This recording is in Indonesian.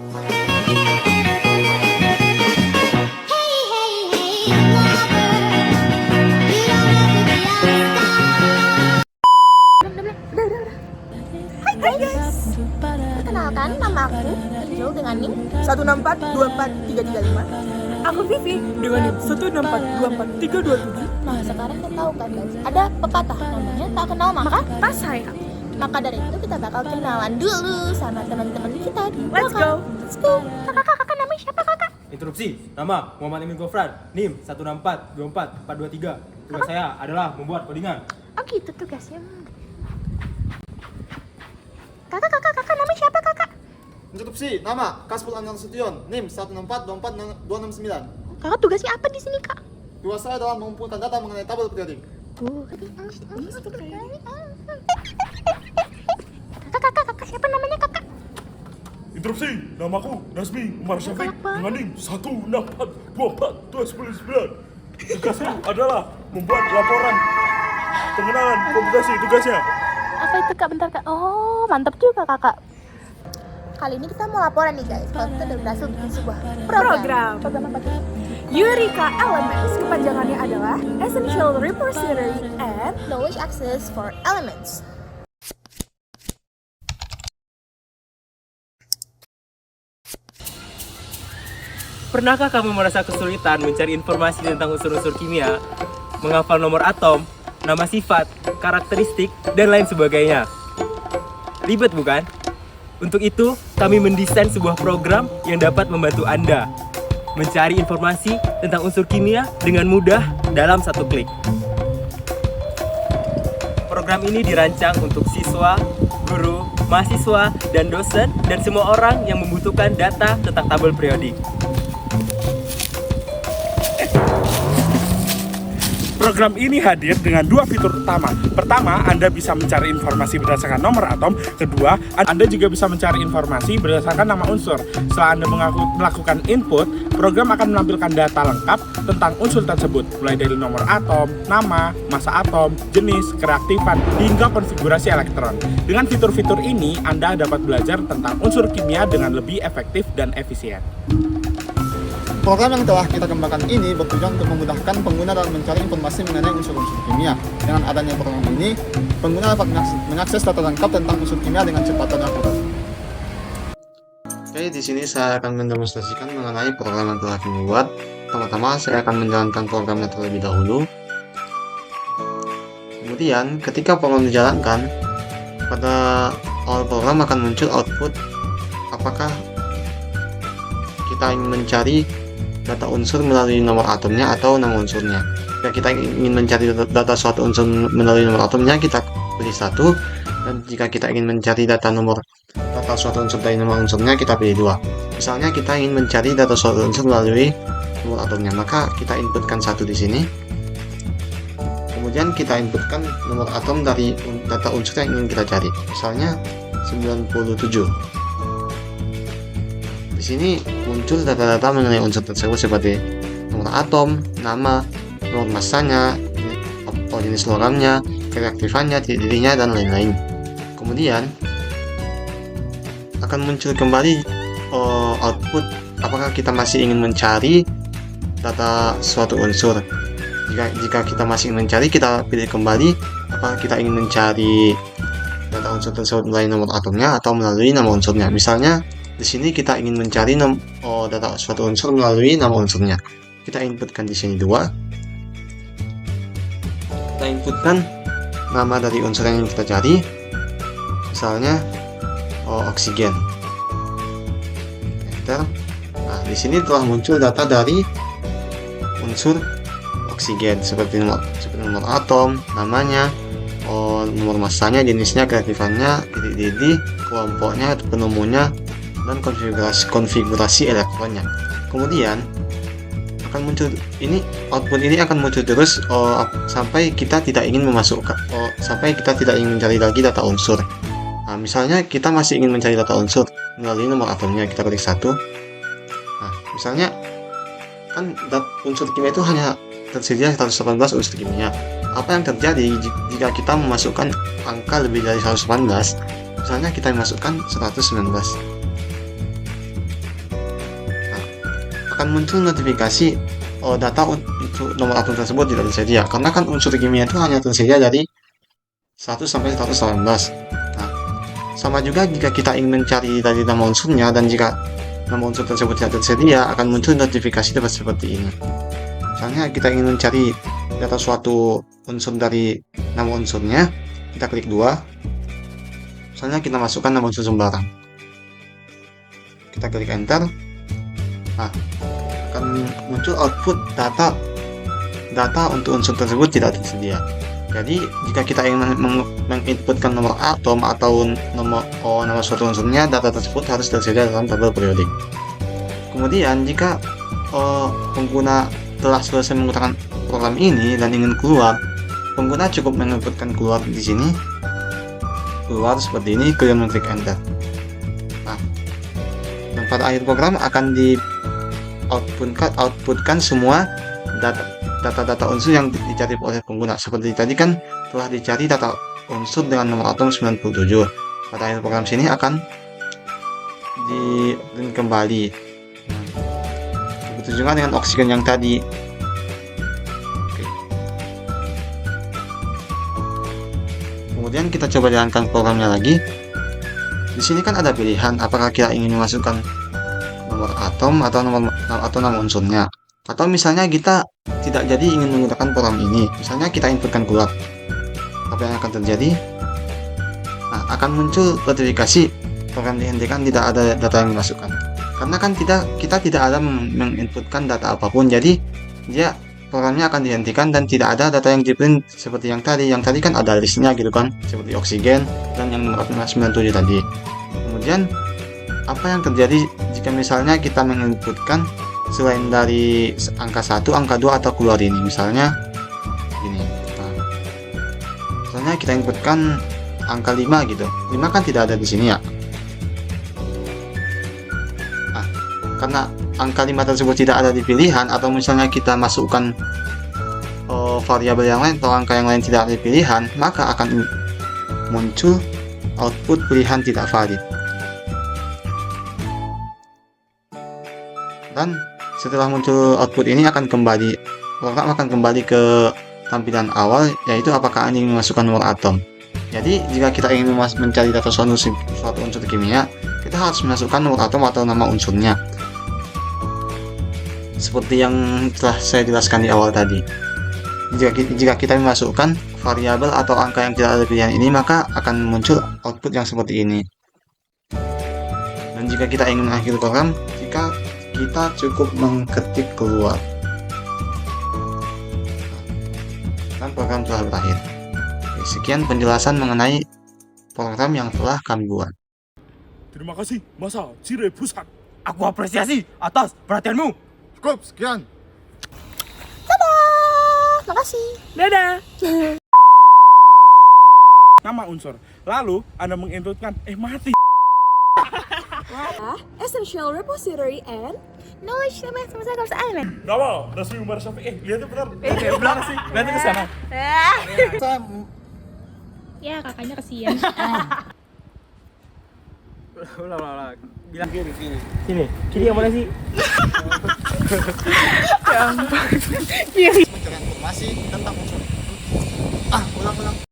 Hai guys, perkenalkan nama aku Angel dengan NIM 1642435. Aku Vivi dengan NIM 1642437. Nah sekarang kita tahu kan guys, ada pepatah namanya tak kenal maka Pas sayang. Maka dari itu kita bakal kenalan dulu sama teman-teman kita di Let's belakang. go. Let's go. Kakak namanya siapa kakak? Interupsi, nama Muhammad Emin Gofran, NIM 1642423. Tugas saya adalah membuat codingan. Oh gitu tugasnya. Kakak namanya siapa kakak? Interupsi, nama Kasbul Anwar Sution, NIM 1642429. Kakak tugasnya apa di sini kak? Tugas saya adalah mengumpulkan data mengenai tabel periodik. Kakak siapa namanya kakak? Interupsi, namaku Nasmi Umar Syafiq dengan NIM 1642429. Tugasku adalah membuat laporan pengenalan komputasi tugasnya. Apa itu kak? Bentar kak. Oh mantap juga kakak. Kali ini kita mau laporan nih guys. Kalau kita udah berhasil bikin sebuah Program. Program apa tuh? Eureka LMS, kepanjangannya adalah Essential Repository and Knowledge Access for Elements. Pernahkah kamu merasa kesulitan mencari informasi tentang unsur-unsur kimia, menghafal nomor atom, nama sifat, karakteristik, dan lain sebagainya? Ribet bukan? Untuk itu, kami mendesain sebuah program yang dapat membantu Anda mencari informasi tentang unsur kimia dengan mudah dalam satu klik. Program ini dirancang untuk siswa, guru, mahasiswa, dan dosen, dan semua orang yang membutuhkan data tentang tabel periodik. Program ini hadir dengan dua fitur utama. Pertama, Anda bisa mencari informasi berdasarkan nomor atom. Kedua, Anda juga bisa mencari informasi berdasarkan nama unsur. Setelah Anda melakukan input, program akan menampilkan data lengkap tentang unsur tersebut, mulai dari nomor atom, nama, massa atom, jenis, kereaktifan, hingga konfigurasi elektron. Dengan fitur-fitur ini, Anda dapat belajar tentang unsur kimia dengan lebih efektif dan efisien. Program yang telah kita kembangkan ini bertujuan untuk memudahkan pengguna dalam mencari informasi mengenai unsur-unsur kimia. Dengan adanya program ini, pengguna dapat mengakses data lengkap tentang unsur kimia dengan cepat dan akurat. Oke, di sini saya akan mendemonstrasikan mengenai program yang telah kami buat. Pertama-tama, saya akan menjalankan programnya terlebih dahulu. Kemudian, ketika program dijalankan, pada awal program akan muncul output apakah kita ingin mencari data unsur melalui nomor atomnya atau nama unsurnya. Jika kita ingin mencari data suatu unsur melalui nomor atomnya, kita pilih 1, dan jika kita ingin mencari data suatu unsur dari nomor unsurnya, kita pilih 2. Misalnya kita ingin mencari data suatu unsur melalui nomor atomnya, maka kita inputkan 1 di sini. Kemudian kita inputkan nomor atom dari data unsur yang ingin kita cari. Misalnya 97. Di sini muncul data-data mengenai unsur tersebut seperti nomor atom, nama, nomor massanya, jenis logamnya, kereaktifannya, titik-titiknya, dan lain-lain. Kemudian akan muncul kembali output apakah kita masih ingin mencari data suatu unsur. Jika kita masih ingin mencari, kita pilih kembali apakah kita ingin mencari data unsur tersebut melalui nomor atomnya atau melalui nama unsurnya. Misalnya di sini kita ingin mencari data suatu unsur melalui nama unsurnya. Kita inputkan di sini 2. Kita inputkan nama dari unsur yang ingin kita cari. Misalnya oksigen. Enter. Nah, di sini telah muncul data dari unsur oksigen seperti nomor atom, namanya, nomor massanya, jenisnya, kereaktifannya, titik-titik, kelompoknya, penemunya, dan konfigurasi elektronnya. Kemudian akan muncul output ini akan muncul terus sampai kita tidak ingin mencari lagi data unsur. Nah, misalnya kita masih ingin mencari data unsur melalui nomor atomnya, kita klik 1. Nah, misalnya kan unsur kimia itu hanya tersedia 118 unsur kimia. Apa yang terjadi jika kita memasukkan angka lebih dari 118? Misalnya kita masukkan 119. akan muncul notifikasi data untuk nomor atom tersebut tidak tersedia, karena kan unsur kimia itu hanya tersedia dari 100 sampai 118. Nah, sama juga jika kita ingin mencari dari nama unsurnya, dan jika nama unsur tersebut tidak tersedia, akan muncul notifikasi dapat seperti ini. Misalnya kita ingin mencari data suatu unsur dari nama unsurnya, kita klik 2. Misalnya kita masukkan nama unsur sembarang, kita klik enter. Nah, akan muncul output data untuk unsur tersebut tidak tersedia. Jadi jika kita ingin menginputkan nomor atom atau nama suatu unsurnya, data tersebut harus tersedia dalam tabel periodik. Kemudian jika pengguna telah selesai menggunakan program ini dan ingin keluar, pengguna cukup menginputkan keluar di sini, keluar seperti ini, kemudian mengklik enter. Nah, dan pada akhir program akan di outputkan semua data unsur yang dicari oleh pengguna. Seperti tadi kan telah dicari data unsur dengan nomor atom 97. Pada akhir program sini akan di kembali. Begitu juga dengan oksigen yang tadi. Oke. Kemudian kita coba jalankan programnya lagi. Di sini kan ada pilihan apakah kita ingin memasukkan nomor atom atau nama unsurnya, atau misalnya kita tidak jadi ingin menggunakan program ini, misalnya kita inputkan keluar. Apa yang akan terjadi? Nah, akan muncul notifikasi program dihentikan, tidak ada data yang dimasukkan, karena kan kita tidak ada menginputkan data apapun, jadi programnya akan dihentikan dan tidak ada data yang di-print seperti yang tadi kan ada listnya gitu kan, seperti oksigen dan yang nomor 97 tadi. Kemudian apa yang terjadi jika misalnya kita menginputkan selain dari angka 1, angka 2 atau keluar ini, misalnya gini. Nah, misalnya kita inputkan angka 5 gitu. 5 kan tidak ada di sini ya. Nah, karena angka 5 tersebut tidak ada di pilihan, atau misalnya kita masukkan variabel yang lain atau angka yang lain tidak ada di pilihan, maka akan muncul output pilihan tidak valid. Dan setelah muncul output ini program akan kembali ke tampilan awal, yaitu apakah ingin memasukkan nomor atom. Jadi jika kita ingin mencari data suatu unsur kimia, kita harus memasukkan nomor atom atau nama unsurnya, seperti yang telah saya jelaskan di awal tadi. Jika kita memasukkan variabel atau angka yang tidak ada pilihan ini, maka akan muncul output yang seperti ini. Dan jika kita ingin mengakhiri program, kita cukup mengetik keluar, dan program telah berakhir. Sekian penjelasan mengenai program yang telah kami buat. Terima kasih, Masa Cirei Pusat. Aku apresiasi atas perhatianmu. Cukup, sekian. Makasih. Dadah. Nama unsur. Lalu Anda menginputkan mati. Essential Repository and Knowledge sama element. Nama resmi Umar Syafi'i. Lihat benar. Belakang sih, nanti ke sana. Ya, kakaknya kesian. Ulang. Bilang kiri. Kiri yang mana sih? Mencari informasi tentang unsur. Ulang.